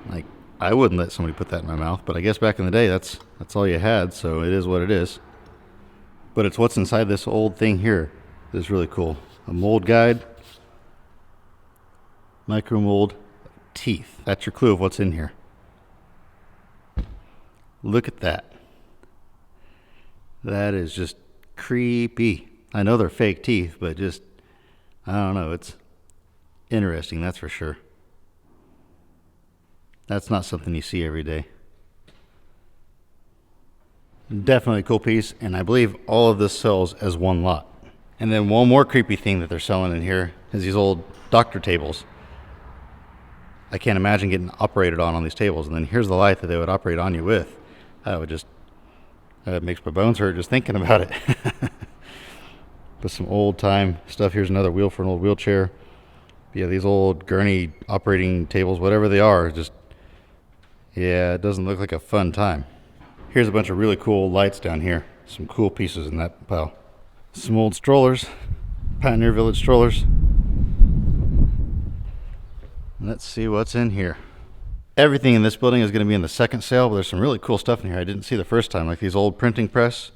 Like, I wouldn't let somebody put that in my mouth, but I guess back in the day that's all you had, so it is what it is. But it's what's inside this old thing here is really cool. A mold guide, micro mold, teeth. That's your clue of what's in here. Look at that. That is just creepy. I know they're fake teeth, but just, I don't know, it's interesting, that's for sure. That's not something you see every day. Definitely a cool piece, and I believe all of this sells as one lot. And then one more creepy thing that they're selling in here is these old doctor tables. I can't imagine getting operated on these tables, and then here's the light that they would operate on you with. That makes my bones hurt just thinking about it. But some old time stuff. Here's another wheel for an old wheelchair. Yeah, these old gurney operating tables, whatever they are, just, yeah, it doesn't look like a fun time. Here's a bunch of really cool lights down here. Some cool pieces in that pile. Some old strollers, Pioneer Village strollers. Let's see what's in here. Everything in this building is going to be in the second sale, but there's some really cool stuff in here I didn't see the first time, like these old printing press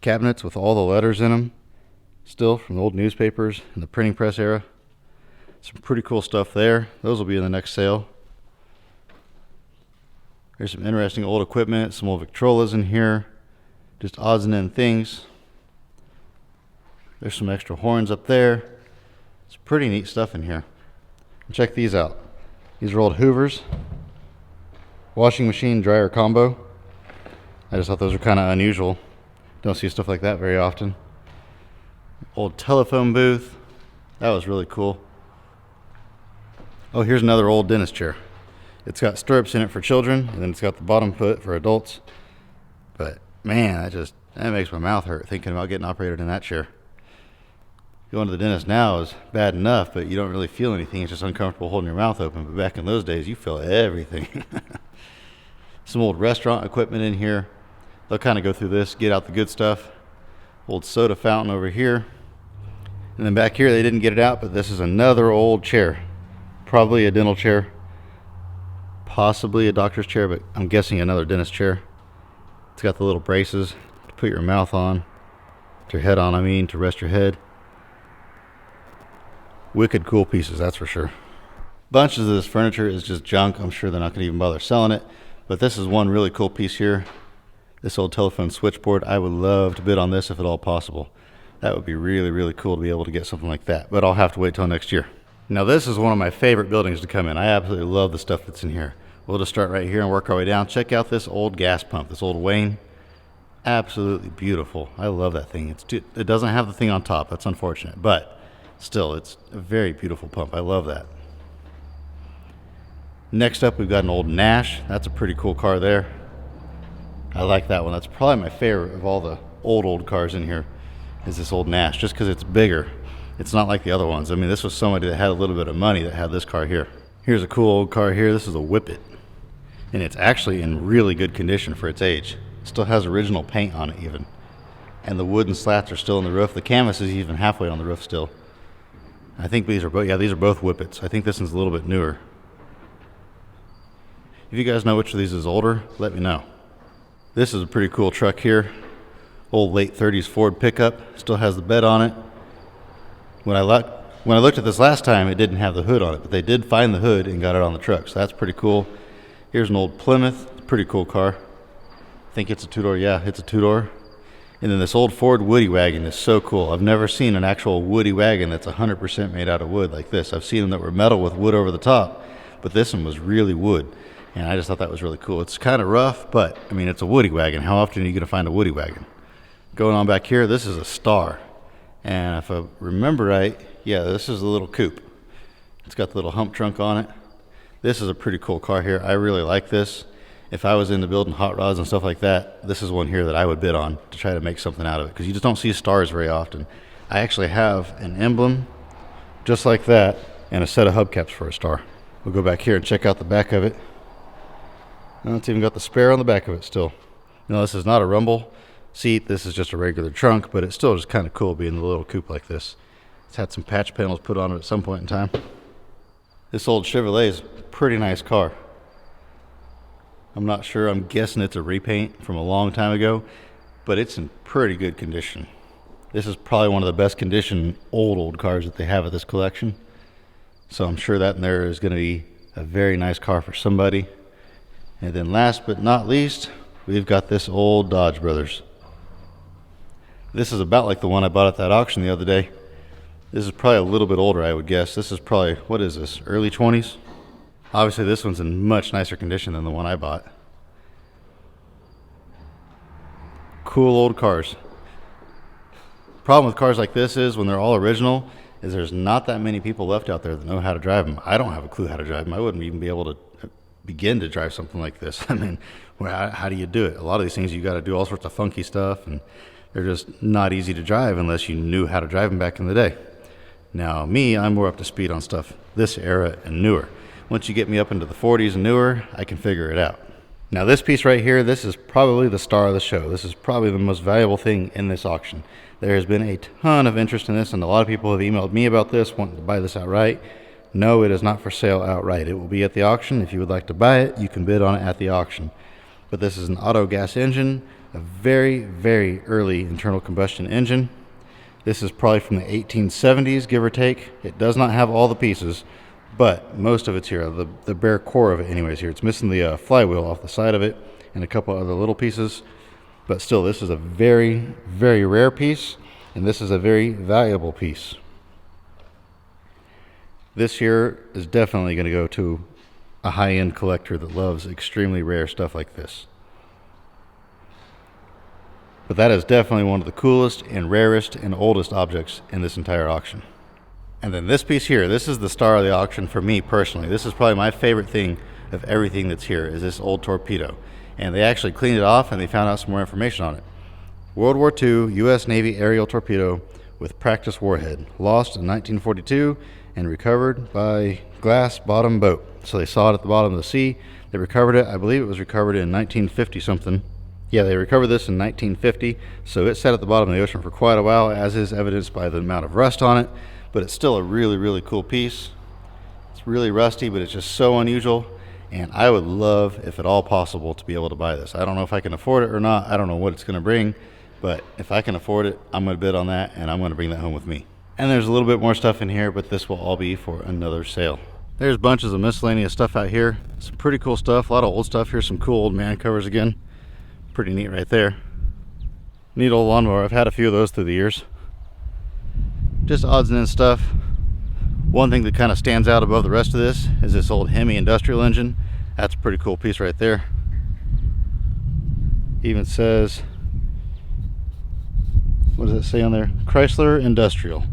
cabinets with all the letters in them, still from the old newspapers in the printing press era. Some pretty cool stuff there. Those will be in the next sale. There's some interesting old equipment, some old Victrolas in here, just odds and end things. There's some extra horns up there. It's pretty neat stuff in here. Check these out. These are old Hoovers. Washing machine dryer combo. I just thought those were kind of unusual. Don't see stuff like that very often. Old telephone booth. That was really cool. Oh, here's another old dentist chair. It's got stirrups in it for children, and then it's got the bottom foot for adults. But man, that makes my mouth hurt thinking about getting operated in that chair. Going to the dentist now is bad enough, but you don't really feel anything. It's just uncomfortable holding your mouth open. But back in those days, you feel everything. Some old restaurant equipment in here. They'll kind of go through this, get out the good stuff. Old soda fountain over here. And then back here, they didn't get it out, but this is another old chair. Probably a dental chair. Possibly a doctor's chair, but I'm guessing another dentist chair. It's got the little braces to put your mouth on. To your head on, to rest your head. Wicked cool pieces, that's for sure. Bunches of this furniture is just junk. I'm sure they're not going to even bother selling it. But this is one really cool piece here. This old telephone switchboard. I would love to bid on this if at all possible. That would be really, really cool to be able to get something like that. But I'll have to wait till next year. Now this is one of my favorite buildings to come in. I absolutely love the stuff that's in here. We'll just start right here and work our way down. Check out this old gas pump, this old Wayne. Absolutely beautiful. I love that thing. It doesn't have the thing on top. That's unfortunate. But still, it's a very beautiful pump. I love that. Next up, we've got an old Nash. That's a pretty cool car there. I like that one. That's probably my favorite of all the old cars in here is this old Nash, just because it's bigger. It's not like the other ones. This was somebody that had a little bit of money that had this car here. Here's a cool old car here. This is a Whippet. And it's actually in really good condition for its age. Still has original paint on it even. And the wooden slats are still in the roof. The canvas is even halfway on the roof still. I think these are both Whippets. I think this one's a little bit newer. If you guys know which of these is older, let me know. This is a pretty cool truck here. Old late 30s Ford pickup. Still has the bed on it. When I looked at this last time, it didn't have the hood on it, but they did find the hood and got it on the truck, so that's pretty cool. Here's an old Plymouth. Pretty cool car. I think it's a two-door. Yeah, it's a two-door. And then this old Ford Woody wagon is so cool. I've never seen an actual Woody wagon that's 100% made out of wood like this. I've seen them that were metal with wood over the top, but this one was really wood. And I just thought that was really cool. It's kind of rough, but it's a Woody wagon. How often are you going to find a Woody wagon? Going on back here, this is a Star. And if I remember right, yeah, this is a little coupe. It's got the little hump trunk on it. This is a pretty cool car here. I really like this. If I was into building hot rods and stuff like that, this is one here that I would bid on to try to make something out of it, because you just don't see Stars very often. I actually have an emblem just like that and a set of hubcaps for a Star. We'll go back here and check out the back of it. Oh, it's even got the spare on the back of it still. No, this is not a rumble seat. This is just a regular trunk, but it's still just kind of cool being a little coupe like this. It's had some patch panels put on it at some point in time. This old Chevrolet is a pretty nice car. I'm not sure. I'm guessing it's a repaint from a long time ago, but it's in pretty good condition. This is probably one of the best conditioned old cars that they have at this collection. So I'm sure that in there is going to be a very nice car for somebody. And then last but not least, we've got this old Dodge Brothers. This is about like the one I bought at that auction the other day. This is probably a little bit older, I would guess. This is probably, what is this, early 20s? Obviously this one's in much nicer condition than the one I bought. Cool old cars. Problem with cars like this is when they're all original is there's not that many people left out there that know how to drive them. I don't have a clue how to drive them. I wouldn't even be able to begin to drive something like this. How do you do it? A lot of these things you got to do all sorts of funky stuff, and they're just not easy to drive unless you knew how to drive them back in the day. Now me, I'm more up to speed on stuff this era and newer. Once you get me up into the 40s and newer, I can figure it out. Now this piece right here, this is probably the star of the show. This is probably the most valuable thing in this auction. There has been a ton of interest in this, and a lot of people have emailed me about this, wanting to buy this outright. No, it is not for sale outright. It will be at the auction. If you would like to buy it, you can bid on it at the auction. But this is an auto gas engine, a very, very early internal combustion engine. This is probably from the 1870s, give or take. It does not have all the pieces, but most of it's here. The bare core of it anyways here. It's missing the flywheel off the side of it and a couple other little pieces. But still, this is a very, very rare piece, and this is a very valuable piece. This here is definitely going to go to a high-end collector that loves extremely rare stuff like this. But that is definitely one of the coolest and rarest and oldest objects in this entire auction. And then this piece here, this is the star of the auction for me personally. This is probably my favorite thing of everything that's here, is this old torpedo. And they actually cleaned it off and they found out some more information on it. World War II U.S. Navy aerial torpedo with practice warhead, lost in 1942 and recovered by glass bottom boat. So they saw it at the bottom of the sea. They recovered it. I believe it was recovered in 1950 something. Yeah, they recovered this in 1950. So it sat at the bottom of the ocean for quite a while, as is evidenced by the amount of rust on it. But it's still a really, really cool piece. It's really rusty, but it's just so unusual. And I would love, if at all possible, to be able to buy this. I don't know if I can afford it or not. I don't know what it's going to bring. But if I can afford it, I'm going to bid on that, and I'm going to bring that home with me. And there's a little bit more stuff in here, but this will all be for another sale. There's bunches of miscellaneous stuff out here. Some pretty cool stuff. A lot of old stuff here. Some cool old man covers again. Pretty neat right there. Neat old lawnmower. I've had a few of those through the years. Just odds and ends stuff. One thing that kind of stands out above the rest of this is this old Hemi industrial engine. That's a pretty cool piece right there. Even says, what does it say on there? Chrysler Industrial.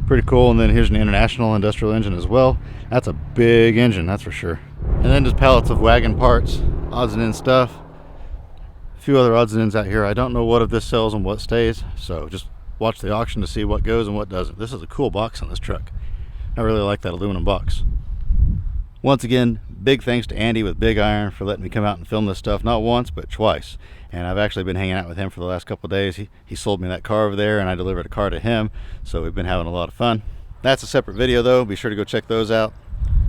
Pretty cool. And then here's an International industrial engine as well. That's a big engine, that's for sure. And then just pallets of wagon parts, odds and ends stuff. A few other odds and ends out here. I don't know what of this sells and what stays, so just watch the auction to see what goes and what doesn't. This is a cool box on this truck. I really like that aluminum box. Once again, big thanks to Andy with Big Iron for letting me come out and film this stuff, not once but twice. And I've actually been hanging out with him for the last couple of days. He sold me that car over there and I delivered a car to him, so we've been having a lot of fun. That's a separate video though, be sure to go check those out.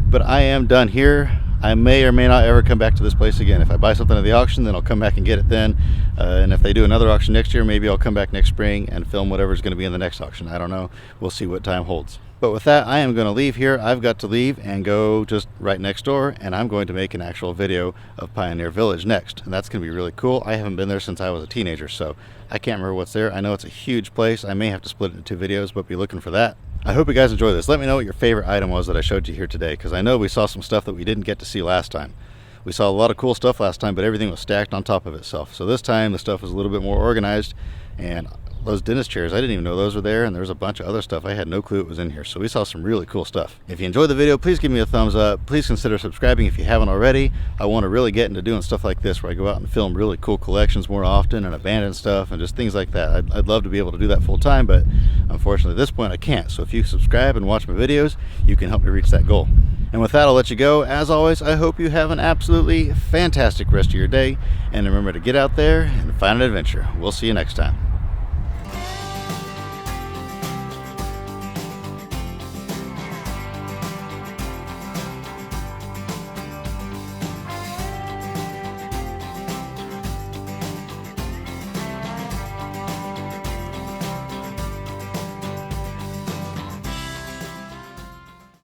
But I am done here. I may or may not ever come back to this place again. If I buy something at the auction, then I'll come back and get it then. And if they do another auction next year, maybe I'll come back next spring and film whatever's going to be in the next auction. I don't know. We'll see what time holds. But with that, I am going to leave here. I've got to leave and go just right next door, and I'm going to make an actual video of Pioneer Village next. And that's going to be really cool. I haven't been there since I was a teenager, so I can't remember what's there. I know it's a huge place. I may have to split it into 2 videos, but be looking for that. I hope you guys enjoy this. Let me know what your favorite item was that I showed you here today, because I know we saw some stuff that we didn't get to see last time. We saw a lot of cool stuff last time, but everything was stacked on top of itself. So this time the stuff was a little bit more organized, and those dentist chairs, I didn't even know those were there, and there was a bunch of other stuff. I had no clue it was in here. So we saw some really cool stuff. If you enjoyed the video, please give me a thumbs up. Please consider subscribing if you haven't already. I want to really get into doing stuff like this where I go out and film really cool collections more often and abandoned stuff and just things like that. I'd love to be able to do that full time, but unfortunately at this point I can't. So if you subscribe and watch my videos, you can help me reach that goal. And with that, I'll let you go. As always, I hope you have an absolutely fantastic rest of your day, and remember to get out there and find an adventure. We'll see you next time.